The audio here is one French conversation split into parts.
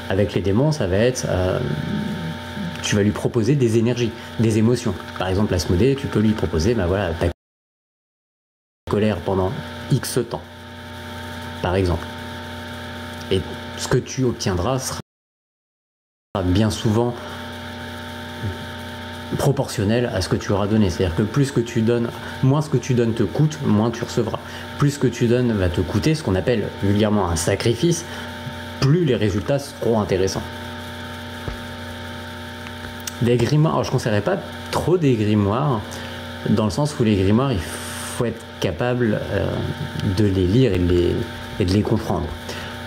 Avec les démons, ça va être... tu vas lui proposer des énergies, des émotions. Par exemple, Asmodée, tu peux lui proposer, ben voilà, ta colère pendant X temps, par exemple. Et ce que tu obtiendras sera bien souvent proportionnel à ce que tu auras donné. C'est-à-dire que plus que tu donnes, moins ce que tu donnes te coûte, moins tu recevras. Plus ce que tu donnes va te coûter, ce qu'on appelle vulgairement un sacrifice, plus les résultats seront intéressants. Des grimoires, alors je ne conseillerais pas trop des grimoires, dans le sens où les grimoires, il faut être capable de les lire et de les comprendre.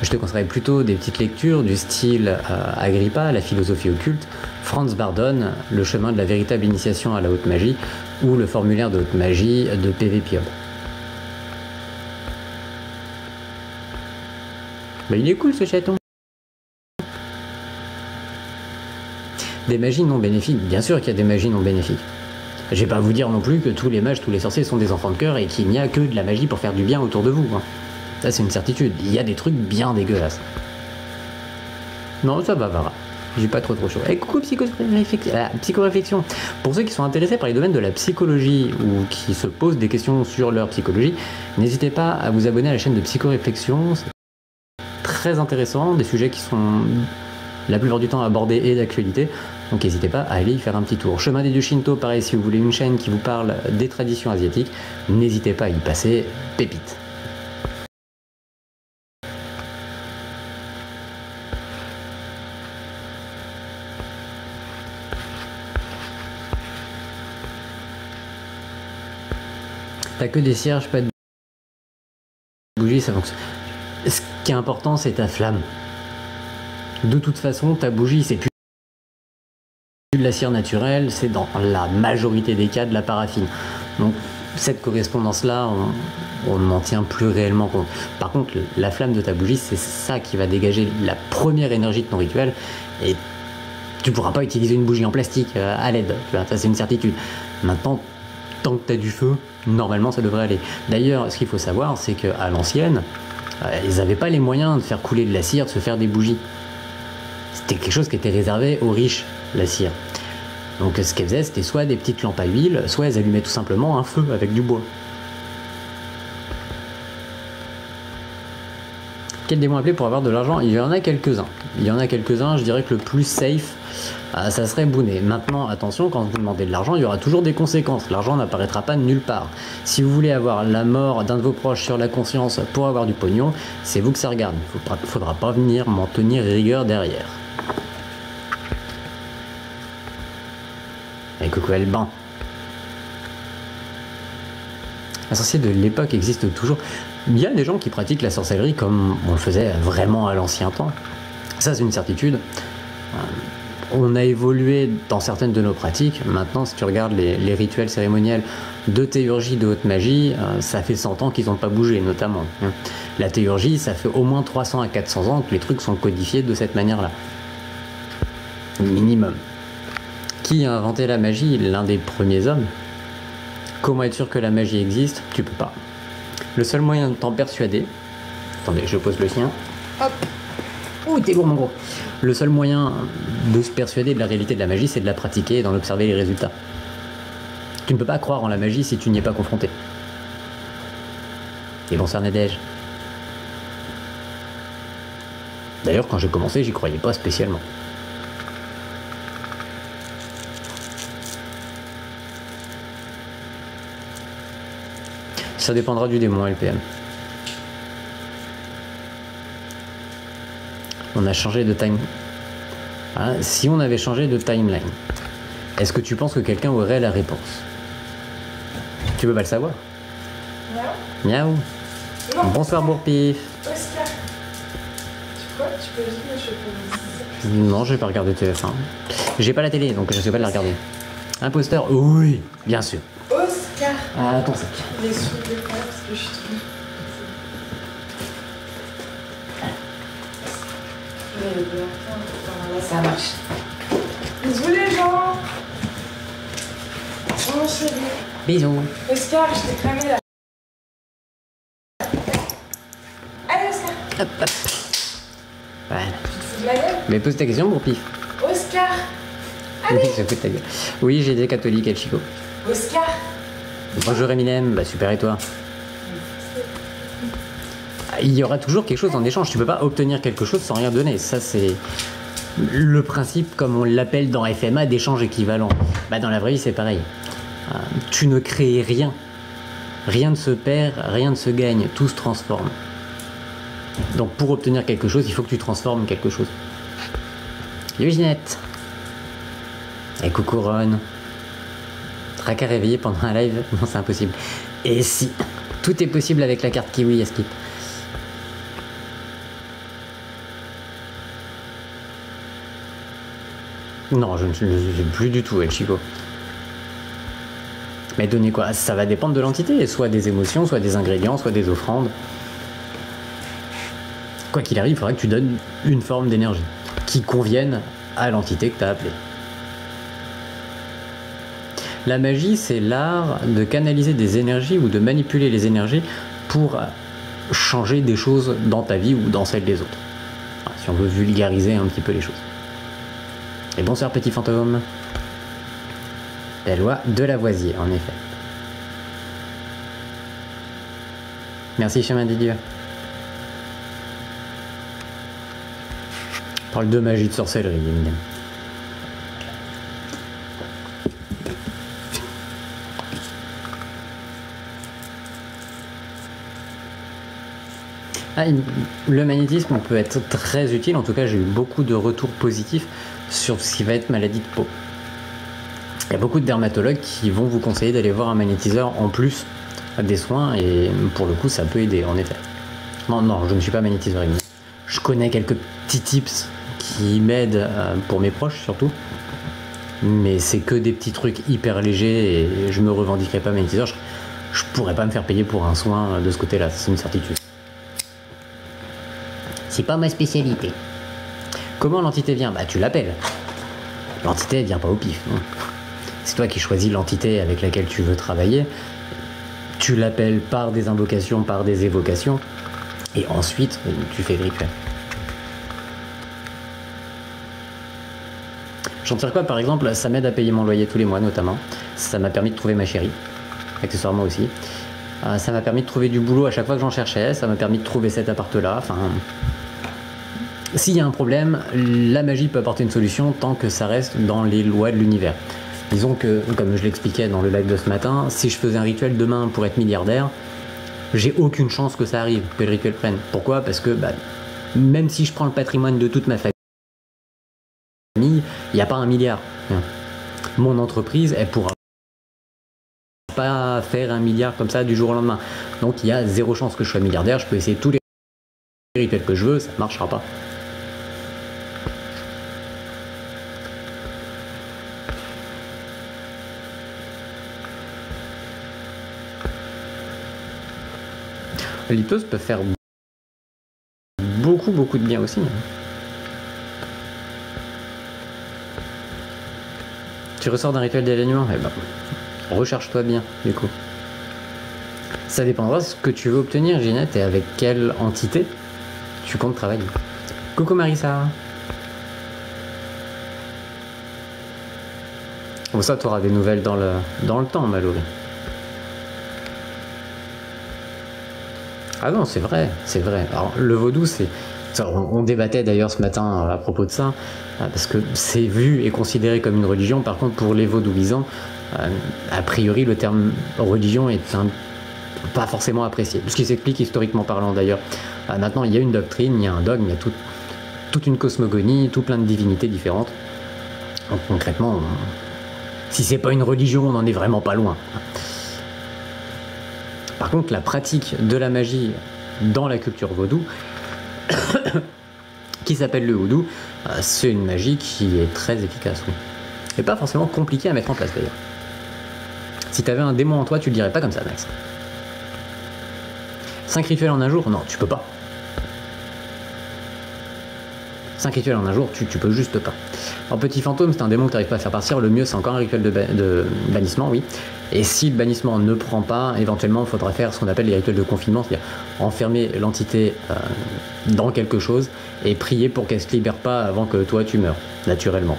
Je te conseillerais plutôt des petites lectures du style Agrippa, la philosophie occulte, Franz Bardon, le chemin de la véritable initiation à la haute magie, ou le formulaire de haute magie de PV Piob. Bah, il est cool ce chaton. Des magies non bénéfiques, bien sûr qu'il y a des magies non bénéfiques. Je vais pas vous dire non plus que tous les mages, tous les sorciers sont des enfants de cœur et qu'il n'y a que de la magie pour faire du bien autour de vous. Hein. Ça c'est une certitude, il y a des trucs bien dégueulasses. Non, ça va, Vara. J'ai pas trop chaud. Et coucou psychoréflexion. Pour ceux qui sont intéressés par les domaines de la psychologie ou qui se posent des questions sur leur psychologie, n'hésitez pas à vous abonner à la chaîne de psychoréflexion. C'est très intéressant, des sujets qui sont la plupart du temps abordés et d'actualité. Donc n'hésitez pas à aller y faire un petit tour. Chemin des dieux Shinto, pareil, si vous voulez une chaîne qui vous parle des traditions asiatiques, n'hésitez pas à y passer, pépite. T'as que des cierges, pas de bougies, ça fonctionne. Ce qui est important, c'est ta flamme. De toute façon, ta bougie, c'est plus de la cire naturelle, c'est dans la majorité des cas de la paraffine. Donc, cette correspondance-là, on n'en tient plus réellement compte. Par contre, la flamme de ta bougie, c'est ça qui va dégager la première énergie de ton rituel. Et tu ne pourras pas utiliser une bougie en plastique à LED. Ça, c'est une certitude. Maintenant, tant que tu as du feu, normalement, ça devrait aller. D'ailleurs, ce qu'il faut savoir, c'est qu'à l'ancienne, ils n'avaient pas les moyens de faire couler de la cire, de se faire des bougies. C'était quelque chose qui était réservé aux riches, la cire. Donc ce qu'elles faisaient, c'était soit des petites lampes à huile, soit elles allumaient tout simplement un feu avec du bois. Quel démon appeler pour avoir de l'argent? Il y en a quelques-uns. Il y en a quelques-uns, je dirais que le plus safe, ça serait Bounet. Maintenant, attention, quand vous demandez de l'argent, il y aura toujours des conséquences. L'argent n'apparaîtra pas de nulle part. Si vous voulez avoir la mort d'un de vos proches sur la conscience pour avoir du pognon, c'est vous que ça regarde. Il ne faudra pas venir m'en tenir rigueur derrière. Et coucou Alban. La sorcière de l'époque existe toujours. Il y a des gens qui pratiquent la sorcellerie comme on le faisait vraiment à l'ancien temps. Ça, c'est une certitude. On a évolué dans certaines de nos pratiques. Maintenant, si tu regardes les rituels cérémoniels de théurgie, de haute magie, ça fait 100 ans qu'ils n'ont pas bougé, notamment. La théurgie, ça fait au moins 300 à 400 ans que les trucs sont codifiés de cette manière-là. Minimum. Qui a inventé la magie? L'un des premiers hommes. Comment être sûr que la magie existe? Tu peux pas. Le seul moyen de t'en persuader... Attendez, je pose le sien. Hop. Ouh, t'es bon mon gros. Le seul moyen de se persuader de la réalité de la magie, c'est de la pratiquer et d'en observer les résultats. Tu ne peux pas croire en la magie si tu n'y es pas confronté. Et bonsoir Nadège. D'ailleurs, quand j'ai commencé, j'y croyais pas spécialement. Ça dépendra du démon LPM. On a changé de time. Ah, si on avait changé de timeline, est-ce que tu penses que quelqu'un aurait la réponse? Tu peux pas le savoir? Miaou. Miaou. Bonsoir Bourpif. Oscar. Tu peux juste me choper. Non, je vais pas regarder TF1. J'ai pas la télé, donc je sais pas la regarder. Imposteur? Oui, bien sûr. Oscar. Ah, ton sac. Il est sous le parce que je suis trop... Ça marche. Bisous les gens. Oh chérie. Bisous. Oscar, je t'ai cramé là. Allez Oscar. Hop, hop. Voilà. Tu te fous de ma gueule? Mais pose ta question pour pif. Oscar! Oui, je fous de ta gueule. Oui, j'ai des catholiques El Chico. Oscar! Bonjour Eminem, bah super et toi? Il y aura toujours quelque chose en échange, tu peux pas obtenir quelque chose sans rien donner, ça c'est le principe comme on l'appelle dans FMA d'échange équivalent. Bah dans la vraie vie c'est pareil, tu ne crées rien, rien ne se perd, rien ne se gagne, tout se transforme. Donc pour obtenir quelque chose, il faut que tu transformes quelque chose. Yo Ginette. Et coucou Ron. Tracas réveillé pendant un live? Non, c'est impossible. Et si? Tout est possible avec la carte Kiwi, Yaskip. Non, je ne sais plus du tout, El Chico. Mais donner quoi? Ça va dépendre de l'entité, soit des émotions, soit des ingrédients, soit des offrandes. Quoi qu'il arrive, il faudra que tu donnes une forme d'énergie qui convienne à l'entité que tu as appelée. La magie, c'est l'art de canaliser des énergies ou de manipuler les énergies pour changer des choses dans ta vie ou dans celle des autres. Enfin, si on veut vulgariser un petit peu les choses. Et bonsoir petit fantôme. La loi de Lavoisier, en effet. Merci chemin des dieux. On parle de magie, de sorcellerie, évidemment. Le magnétisme peut être très utile, en tout cas j'ai eu beaucoup de retours positifs sur ce qui va être maladie de peau. Il y a beaucoup de dermatologues qui vont vous conseiller d'aller voir un magnétiseur en plus des soins et pour le coup ça peut aider en effet. Non, je ne suis pas magnétiseur. Je connais quelques petits tips qui m'aident pour mes proches surtout, mais c'est que des petits trucs hyper légers et je me revendiquerai pas magnétiseur. Je pourrais pas me faire payer pour un soin de ce côté-là, c'est une certitude. C'est pas ma spécialité. Comment l'entité vient? Bah tu l'appelles. L'entité elle vient pas au pif. C'est toi qui choisis l'entité avec laquelle tu veux travailler. Tu l'appelles par des invocations, par des évocations. Et ensuite, tu fais le rituel. J'en tire quoi par exemple? Ça m'aide à payer mon loyer tous les mois notamment. Ça m'a permis de trouver ma chérie. Accessoirement aussi. Ça m'a permis de trouver du boulot à chaque fois que j'en cherchais. Ça m'a permis de trouver cet appart-là. Enfin... S'il y a un problème, la magie peut apporter une solution tant que ça reste dans les lois de l'univers. Disons que, comme je l'expliquais dans le live de ce matin, si je faisais un rituel demain pour être milliardaire, j'ai aucune chance que ça arrive, que le rituel prenne. Pourquoi? Parce que même si je prends le patrimoine de toute ma famille, il n'y a pas 1 milliard. Mon entreprise, elle pourra pas faire 1 milliard comme ça du jour au lendemain. Donc il y a 0 chance que je sois milliardaire, je peux essayer tous les rituels que je veux, ça ne marchera pas. L'hypnose peut faire beaucoup de bien aussi. Tu ressors d'un rituel d'éloignement? Eh ben, recherche-toi bien, du coup. Ça dépendra de ce que tu veux obtenir, Ginette, et avec quelle entité tu comptes travailler. Coucou Marissa. Bon, ça, tu auras des nouvelles dans le temps, Mallory. Ah non, c'est vrai, c'est vrai. Alors, le vaudou, c'est... On débattait d'ailleurs ce matin à propos de ça, parce que c'est vu et considéré comme une religion. Par contre, pour les vaudouisants, a priori, le terme religion est pas forcément apprécié. Ce qui s'explique historiquement parlant d'ailleurs. Maintenant, il y a une doctrine, il y a un dogme, il y a toute une cosmogonie, tout plein de divinités différentes. Donc concrètement, si c'est pas une religion, on n'en est vraiment pas loin. Par contre, la pratique de la magie dans la culture vaudou, qui s'appelle le houdou, c'est une magie qui est très efficace, oui. Et pas forcément compliquée à mettre en place d'ailleurs. Si t'avais un démon en toi, tu le dirais pas comme ça, Max. 5 rituels en un jour? Non, tu peux pas. 5 rituels en un jour, tu peux juste pas. En petit fantôme, c'est un démon que tu n'arrives pas à faire partir. Le mieux, c'est encore un rituel de bannissement, oui. Et si le bannissement ne prend pas, éventuellement, il faudra faire ce qu'on appelle les rituels de confinement, c'est-à-dire enfermer l'entité dans quelque chose et prier pour qu'elle se libère pas avant que toi tu meurs, naturellement.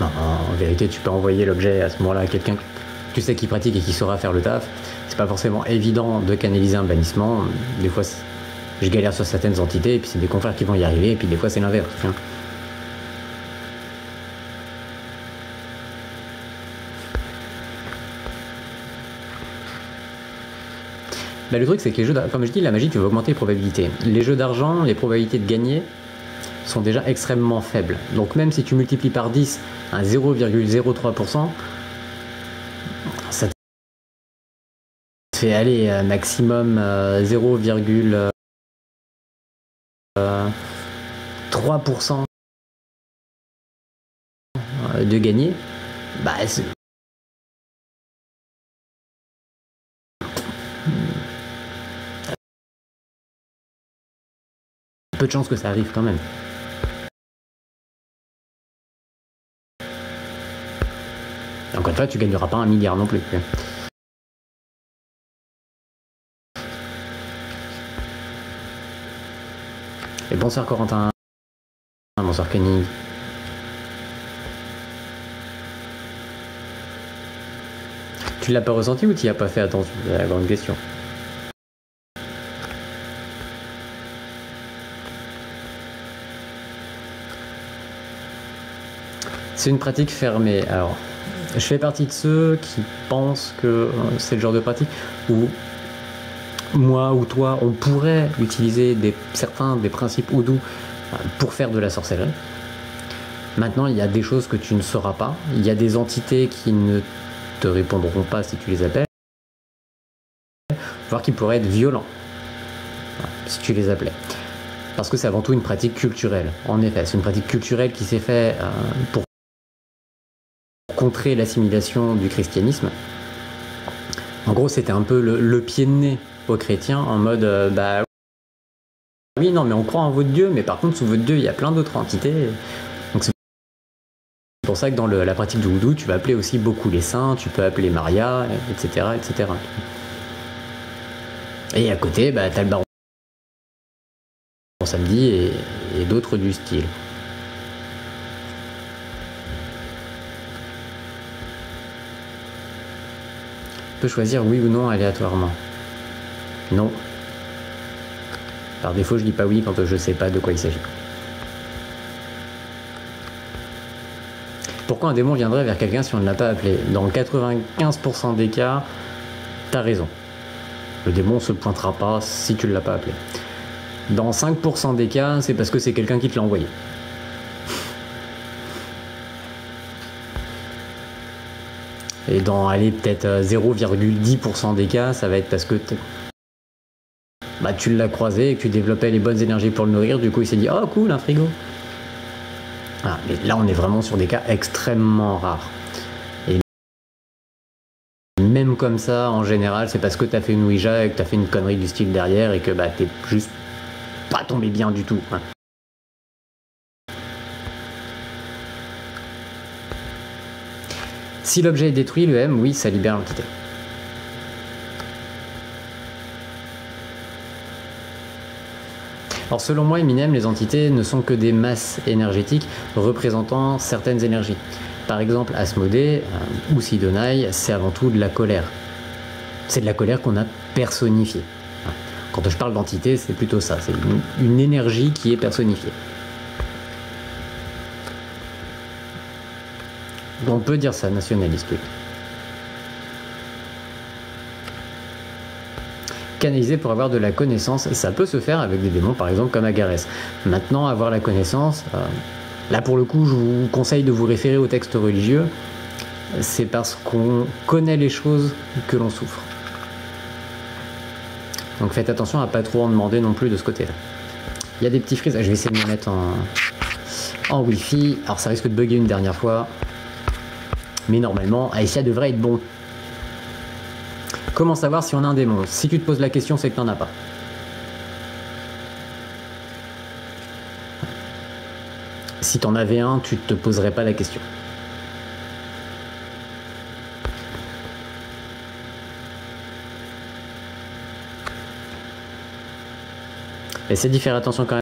Non, en vérité, tu peux envoyer l'objet à ce moment-là à quelqu'un que tu sais qui pratique et qui saura faire le taf. C'est pas forcément évident de canaliser un bannissement. Des fois, je galère sur certaines entités, et puis c'est des confrères qui vont y arriver, et puis des fois c'est l'inverse. Bah, le truc, c'est que les jeux, comme je dis, la magie, tu veux augmenter les probabilités. Les jeux d'argent, les probabilités de gagner sont déjà extrêmement faibles. Donc même si tu multiplies par 10 à 0,03%, ça te fait aller maximum 0,3% de gagner. Bah, peu de chances que ça arrive quand même. Encore une fois, tu gagneras pas 1 milliard non plus. Et bonsoir Corentin. Bonsoir Kenny. Tu l'as pas ressenti ou tu y as pas fait attention? C'est la grande question. C'est une pratique fermée. Alors, je fais partie de ceux qui pensent que c'est le genre de pratique où moi ou toi, on pourrait utiliser certains des principes Oudou pour faire de la sorcellerie. Maintenant, il y a des choses que tu ne sauras pas. Il y a des entités qui ne te répondront pas si tu les appelles, voire qui pourraient être violents si tu les appelais. Parce que c'est avant tout une pratique culturelle. En effet, c'est une pratique culturelle qui s'est faite pour contrer l'assimilation du christianisme. En gros, c'était un peu le pied de nez aux chrétiens en mode bah oui, non, mais on croit en votre Dieu, mais par contre, sous votre Dieu, il y a plein d'autres entités. Donc c'est pour ça que dans la pratique du Voodoo, tu vas appeler aussi beaucoup les saints, tu peux appeler Maria, etc., etc. Et à côté, bah, t'as le baron samedi et d'autres du style. Tu peux choisir oui ou non aléatoirement. Non. Par défaut, je dis pas oui quand je sais pas de quoi il s'agit. Pourquoi un démon viendrait vers quelqu'un si on ne l'a pas appelé? Dans 95% des cas, t'as raison. Le démon se pointera pas si tu ne l'as pas appelé. Dans 5% des cas, c'est parce que c'est quelqu'un qui te l'a envoyé. Et dans, allez, peut-être 0,10% des cas, ça va être parce que bah, tu l'as croisé et que tu développais les bonnes énergies pour le nourrir, du coup il s'est dit « Oh cool, un frigo !» Ah, mais là on est vraiment sur des cas extrêmement rares. Et même comme ça, en général, c'est parce que t'as fait une Ouija et que t'as fait une connerie du style derrière et que bah, t'es juste pas tombé bien du tout. Hein. Si l'objet est détruit, le M, oui, ça libère l'entité. Alors selon moi, Eminem, les entités ne sont que des masses énergétiques représentant certaines énergies. Par exemple, Asmodée ou Sidonai, c'est avant tout de la colère. C'est de la colère qu'on a personnifiée. Quand je parle d'entité, c'est plutôt ça, c'est une énergie qui est personnifiée. On peut dire ça, nationaliste, oui. Canaliser pour avoir de la connaissance, ça peut se faire avec des démons par exemple comme Agarès. Maintenant, avoir la connaissance, là pour le coup je vous conseille de vous référer aux textes religieux, c'est parce qu'on connaît les choses que l'on souffre. Donc faites attention à pas trop en demander non plus de ce côté-là. Il y a des petits frises, je vais essayer de me mettre en Wi-Fi, alors ça risque de bugger une dernière fois, mais normalement Aïcha devrait être bon. Comment savoir si on a un démon? Si tu te poses la question, c'est que t'en as pas. Si t'en avais un, tu te poserais pas la question. Essaie d'y faire attention quand même.